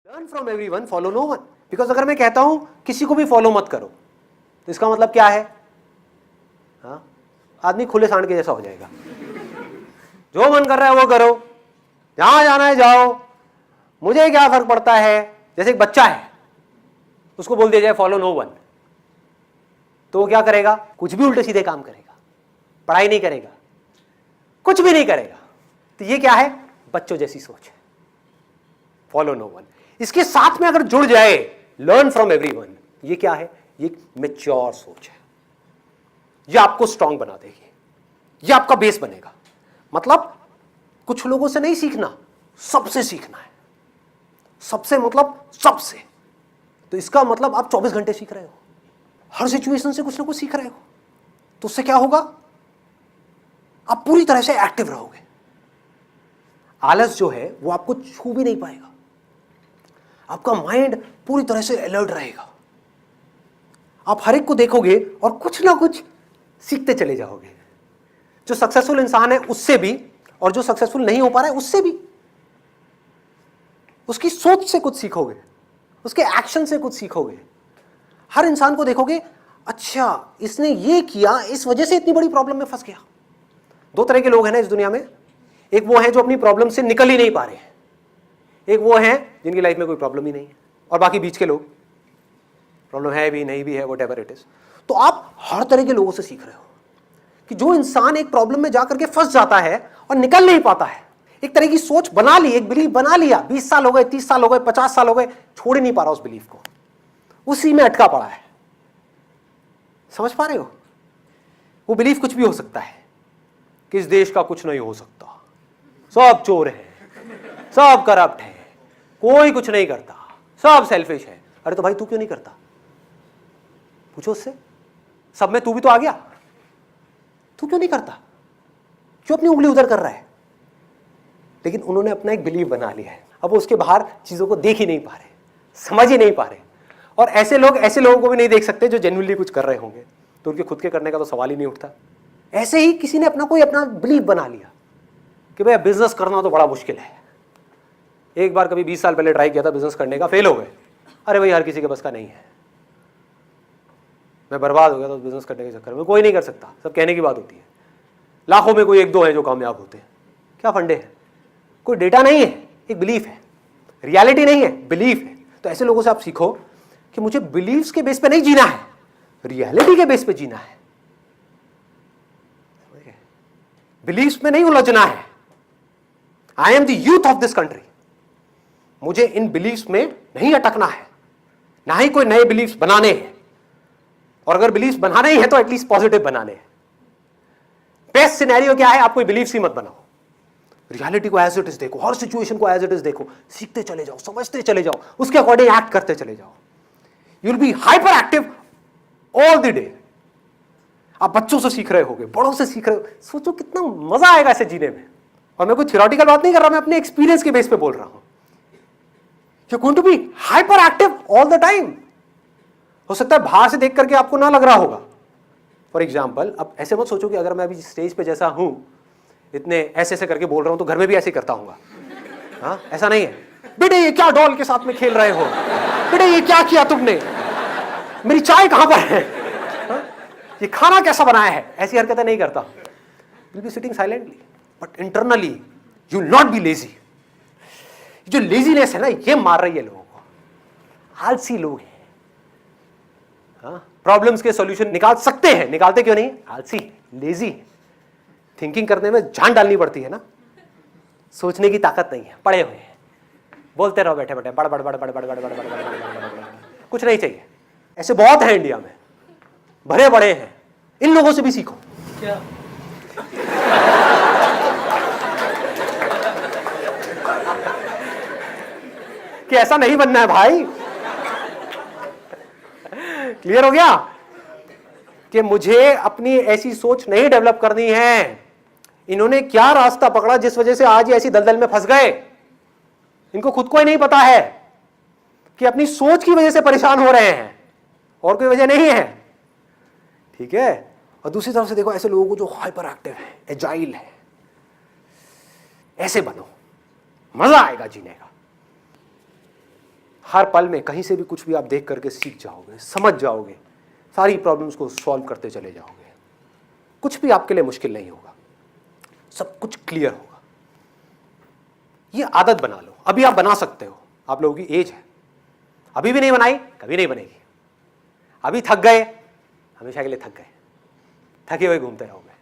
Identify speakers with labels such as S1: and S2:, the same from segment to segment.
S1: Learn from everyone, follow no one. Because अगर मैं कहता हूं किसी को भी फॉलो मत करो तो इसका मतलब क्या है? हाँ, आदमी खुले सांड के जैसा हो जाएगा। जो मन कर रहा है वो करो, जहां जाना है जाओ, मुझे क्या फर्क पड़ता है। जैसे एक बच्चा है, उसको बोल दिया जाए फॉलो नो वन, तो वो क्या करेगा? कुछ भी उल्टे सीधे काम करेगा, पढ़ाई नहीं करेगा, कुछ भी नहीं करेगा। तो ये क्या है? बच्चों जैसी सोच है, फॉलो नो वन। इसके साथ में अगर जुड़ जाए लर्न फ्रॉम एवरीवन, ये क्या है? ये मैच्योर सोच है। ये आपको स्ट्रांग बना देगी, ये आपका बेस बनेगा। मतलब कुछ लोगों से नहीं सीखना, सबसे सीखना है। सबसे मतलब सबसे। तो इसका मतलब आप 24 घंटे सीख रहे हो, हर सिचुएशन से कुछ ना कुछ सीख रहे हो। तो उससे क्या होगा? आप पूरी तरह से एक्टिव रहोगे। आलस जो है वो आपको छू भी नहीं पाएगा। आपका माइंड पूरी तरह से अलर्ट रहेगा। आप हर एक को देखोगे और कुछ ना कुछ सीखते चले जाओगे। जो सक्सेसफुल इंसान है उससे भी, और जो सक्सेसफुल नहीं हो पा रहा है उससे भी। उसकी सोच से कुछ सीखोगे, उसके एक्शन से कुछ सीखोगे। हर इंसान को देखोगे, अच्छा इसने ये किया, इस वजह से इतनी बड़ी प्रॉब्लम में फंस गया। दो तरह के लोग हैं ना इस दुनिया में। एक वो हैं जो अपनी प्रॉब्लम से निकल ही नहीं पा रहे हैं, एक वो हैं जिनकी लाइफ में कोई प्रॉब्लम ही नहीं है, और बाकी बीच के लोग, प्रॉब्लम है भी नहीं भी है, व्हाटएवर इट इज। तो आप हर तरह के लोगों से सीख रहे हो कि जो इंसान एक प्रॉब्लम में जाकर के फंस जाता है और निकल नहीं पाता है, एक तरह की सोच बना ली, एक बिलीफ बना लिया, 20 साल हो गए, 30 साल हो गए, 50 साल हो गए, छोड़ ही नहीं पा रहा उस बिलीफ को, उसी में अटका पड़ा है। समझ पा रहे हो? वो बिलीफ कुछ भी हो सकता है कि इस देश का कुछ नहीं हो सकता, सब चोर हैं, सब करप्ट है, कोई कुछ नहीं करता, सब सेल्फिश है। अरे तो भाई तू क्यों नहीं करता? पूछो उससे। सब में तू भी तो आ गया, तू क्यों नहीं करता? क्यों अपनी उंगली उधर कर रहा है? लेकिन उन्होंने अपना एक बिलीव बना लिया है। अब वो उसके बाहर चीजों को देख ही नहीं पा रहे, समझ ही नहीं पा रहे। और ऐसे लोगों को भी नहीं देख सकते जो जेन्युइनली कुछ कर रहे होंगे, तो उनके खुद के करने का तो सवाल ही नहीं उठता। ऐसे ही किसी ने अपना बिलीव बना लिया कि भाई बिजनेस करना तो बड़ा मुश्किल है। एक बार कभी 20 साल पहले ट्राई किया था बिजनेस करने का, फेल हो गए। अरे भाई हर किसी के बस का नहीं है, मैं बर्बाद हो गया था बिजनेस करने के चक्कर में। कोई नहीं कर सकता, सब कहने की बात होती है। लाखों में कोई एक दो है जो कामयाब होते हैं। क्या फंडे है? कोई डेटा नहीं है, एक बिलीफ है, रियलिटी नहीं है, बिलीफ है। तो ऐसे लोगों से आप सीखो कि मुझे बिलीफ्स के बेस पे नहीं जीना है, रियलिटी के बेस पे जीना है। बिलीफ्स में नहीं उलझना है। I am the youth of this country, मुझे इन बिलीफ्स में नहीं अटकना है, ना ही कोई नए बिलीफ्स बनाने हैं। और अगर बिलीफ्स बनाने ही है तो एटलीस्ट पॉजिटिव बनाने हैं। बेस्ट सिनेरियो क्या है? आप कोई बिलीफ्स ही मत बनाओ, रियलिटी को एज इट इज देखो, हर सिचुएशन को एज इट इज देखो, सीखते चले जाओ, समझते चले जाओ, उसके अकॉर्डिंग एक्ट करते चले जाओ। You will be hyper active all the day. आप बच्चों से सीख रहे होगे, बड़ों से सीख रहे हो। सोचो कितना मजा आएगा ऐसे जीने में। और मैं कोई थियोरेटिकल बात नहीं कर रहा, मैं अपने एक्सपीरियंस के बेस पे बोल रहा हूं। You are going to be hyper active all the time. हो सकता है बाहर से देख करके आपको ना लग रहा होगा। फॉर एग्जाम्पल, अब ऐसे मत सोचो कि अगर मैं अभी स्टेज पे जैसा हूं, इतने ऐसे करके बोल रहा हूं, तो घर में भी ऐसे करता हूंगा। हाँ, ऐसा नहीं है। बेटे ये क्या डॉल के साथ में खेल रहे हो? बेटे ये क्या किया तुमने? मेरी चाय कहां पर है? ये खाना कैसा बनाया है? ऐसी हरकतें नहीं करता। Will be sitting silently, but internally you will not be lazy. जो लेजीनेस है ना, ये मार रही है लोगों को। आलसी लोग हैं। प्रॉब्लम्स के सॉल्यूशन निकाल सकते हैं, निकालते क्यों नहीं? आलसी, लेजी। थिंकिंग करने में जान डालनी पड़ती है ना, सोचने की ताकत नहीं है, पड़े हुए हैं, बोलते रहो बैठे बैठे बड़ बड़ बड़ बड़ बड़ बड़ बड़ बड़, कुछ नहीं चाहिए। ऐसे बहुत हैं इंडिया में, भरे बड़े हैं। इन लोगों से भी सीखो। क्या? कि ऐसा नहीं बनना है भाई। क्लियर हो गया कि मुझे अपनी ऐसी सोच नहीं डेवलप करनी है। इन्होंने क्या रास्ता पकड़ा जिस वजह से आज ये ऐसी दलदल में फंस गए? इनको खुद को ही नहीं पता है कि अपनी सोच की वजह से परेशान हो रहे हैं, और कोई वजह नहीं है। ठीक है? और दूसरी तरफ से देखो ऐसे लोगों को जो हाइपर एक्टिव है, एजाइल है, ऐसे बनो, मजा आएगा जीने का। हर पल में कहीं से भी कुछ भी आप देख करके सीख जाओगे, समझ जाओगे, सारी प्रॉब्लम्स को सॉल्व करते चले जाओगे। कुछ भी आपके लिए मुश्किल नहीं होगा, सब कुछ क्लियर होगा। ये आदत बना लो। अभी आप बना सकते हो, आप लोगों की एज है। अभी भी नहीं बनाई, कभी नहीं बनेगी। अभी थक गए, हमेशा के लिए थक गए, थके हुए घूमते रहोगे।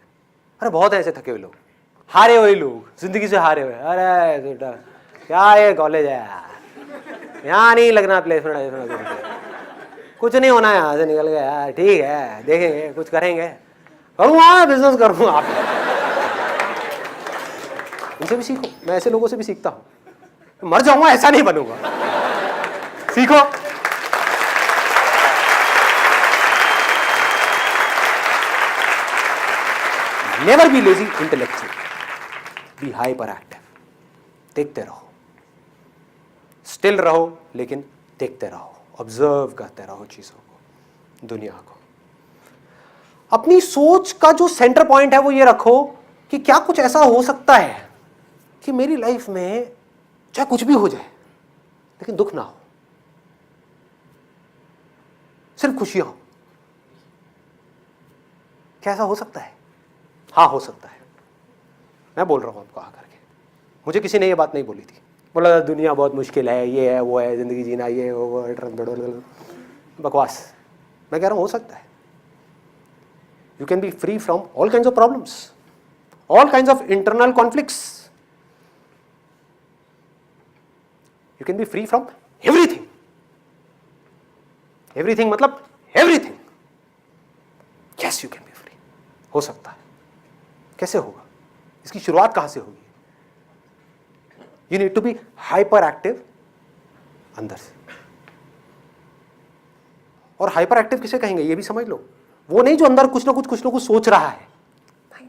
S1: अरे बहुत है ऐसे थके हुए लोग, हारे हुए लोग, जिंदगी से हारे हुए। अरे बेटा क्या ये कॉलेज है यार, यहाँ नहीं लगना प्लेसमेंट, कुछ नहीं होना है, यहाँ से निकल गया यार। ठीक है, देखेंगे, कुछ करेंगे, करूँगा, बिजनेस करूँगा। आप उनसे भी सीखो, मैं ऐसे लोगों से भी सीखता हूँ। मर जाऊंगा ऐसा नहीं बनूंगा, सीखो। Never be lazy intellectual, be hyper active. देखते रहो, स्टिल रहो, लेकिन देखते रहो, ऑब्जर्व करते रहो चीजों को, दुनिया को। अपनी सोच का जो सेंटर पॉइंट है वो ये रखो कि क्या कुछ ऐसा हो सकता है कि मेरी लाइफ में चाहे कुछ भी हो जाए लेकिन दुख ना हो, सिर्फ खुशियां हो। क्या ऐसा हो सकता है? हाँ, हो सकता है। मैं बोल रहा हूं आपको आकर के। मुझे किसी ने ये बात नहीं बोली थी, बोला दुनिया बहुत मुश्किल है, ये है, वो है, जिंदगी जीना ये वो, बकवास। मैं कह रहा हूं हो सकता है। You can be free from all kinds of problems, all kinds of internal conflicts. You can be free from everything. Everything मतलब everything. Yes, you can be free. हो सकता है। कैसे होगा? इसकी शुरुआत कहां से होगी? You need to be hyperactive अंदर से। और हाइपर एक्टिव किसे कहेंगे ये भी समझ लो। वो नहीं जो अंदर कुछ ना कुछ सोच रहा है, नहीं,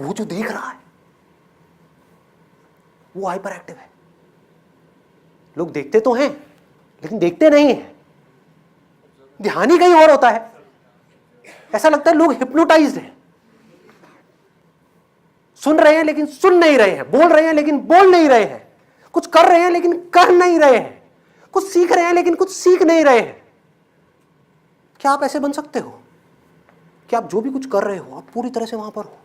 S1: वो जो देख रहा है वो हाइपर एक्टिव है। लोग देखते तो हैं लेकिन देखते नहीं हैं, ध्यान ही कहीं और होता है। ऐसा लगता है लोग हिप्नोटाइज्ड हैं, सुन रहे हैं लेकिन सुन नहीं रहे हैं, बोल रहे हैं लेकिन बोल नहीं रहे हैं, कुछ कर रहे हैं लेकिन कर नहीं रहे हैं, कुछ सीख रहे हैं लेकिन कुछ सीख नहीं रहे हैं। क्या आप ऐसे बन सकते हो कि आप जो भी कुछ कर रहे हो आप पूरी तरह से वहां पर हो?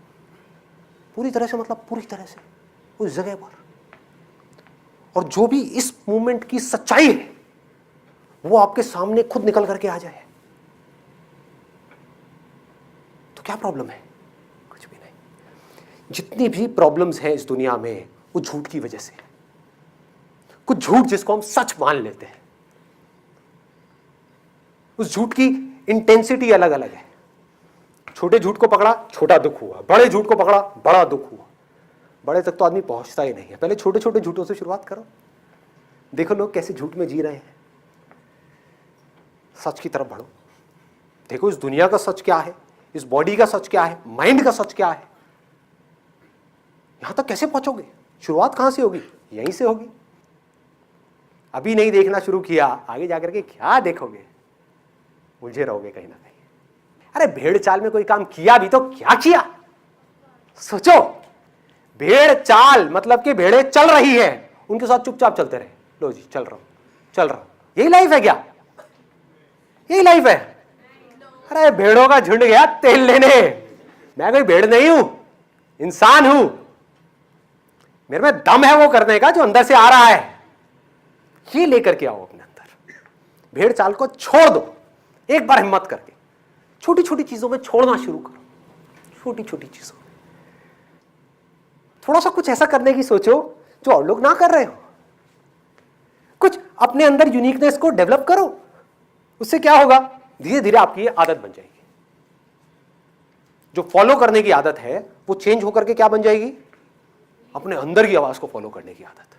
S1: पूरी तरह से मतलब पूरी तरह से उस जगह पर, और जो भी इस मूवमेंट की सच्चाई है वो आपके सामने खुद निकल करके आ जाए, तो क्या प्रॉब्लम है? कुछ भी नहीं। जितनी भी प्रॉब्लम्स हैं इस दुनिया में वो झूठ की वजह से। कुछ झूठ जिसको हम सच मान लेते हैं, उस झूठ की इंटेंसिटी अलग अलग है। छोटे झूठ को पकड़ा, छोटा दुख हुआ, बड़े झूठ को पकड़ा, बड़ा दुख हुआ। बड़े तक तो आदमी पहुंचता ही नहीं है। पहले छोटे छोटे झूठों से शुरुआत करो, देखो लोग कैसे झूठ में जी रहे हैं। सच की तरफ बढ़ो, देखो इस दुनिया का सच क्या है, इस बॉडी का सच क्या है, माइंड का सच क्या है। यहां तक कैसे पहुंचोगे? शुरुआत कहां से होगी? यहीं से होगी। अभी नहीं देखना शुरू किया, आगे जाकर के क्या देखोगे? उलझे रहोगे कहीं ना कहीं। अरे भेड़ चाल में कोई काम किया भी तो क्या किया? सोचो। भेड़ चाल मतलब कि भेड़ें चल रही है, उनके साथ चुपचाप चलते रहे। लो जी, चल रहा हूं। यही लाइफ है क्या? यही लाइफ है? अरे भेड़ों का झुंड गया तेल लेने, मैं कोई भेड़ नहीं हूं, इंसान हूं। मेरे में दम है वो करने का जो अंदर से आ रहा है, ये लेकर के आओ अपने अंदर। भेड़ चाल को छोड़ दो, एक बार हिम्मत करके छोटी छोटी चीजों में छोड़ना शुरू करो। छोटी छोटी चीजों में थोड़ा सा कुछ ऐसा करने की सोचो जो और लोग ना कर रहे हो। कुछ अपने अंदर यूनिकनेस को डेवलप करो। उससे क्या होगा? धीरे धीरे आपकी ये आदत बन जाएगी। जो फॉलो करने की आदत है वो चेंज होकर के क्या बन जाएगी? अपने अंदर की आवाज को फॉलो करने की आदत।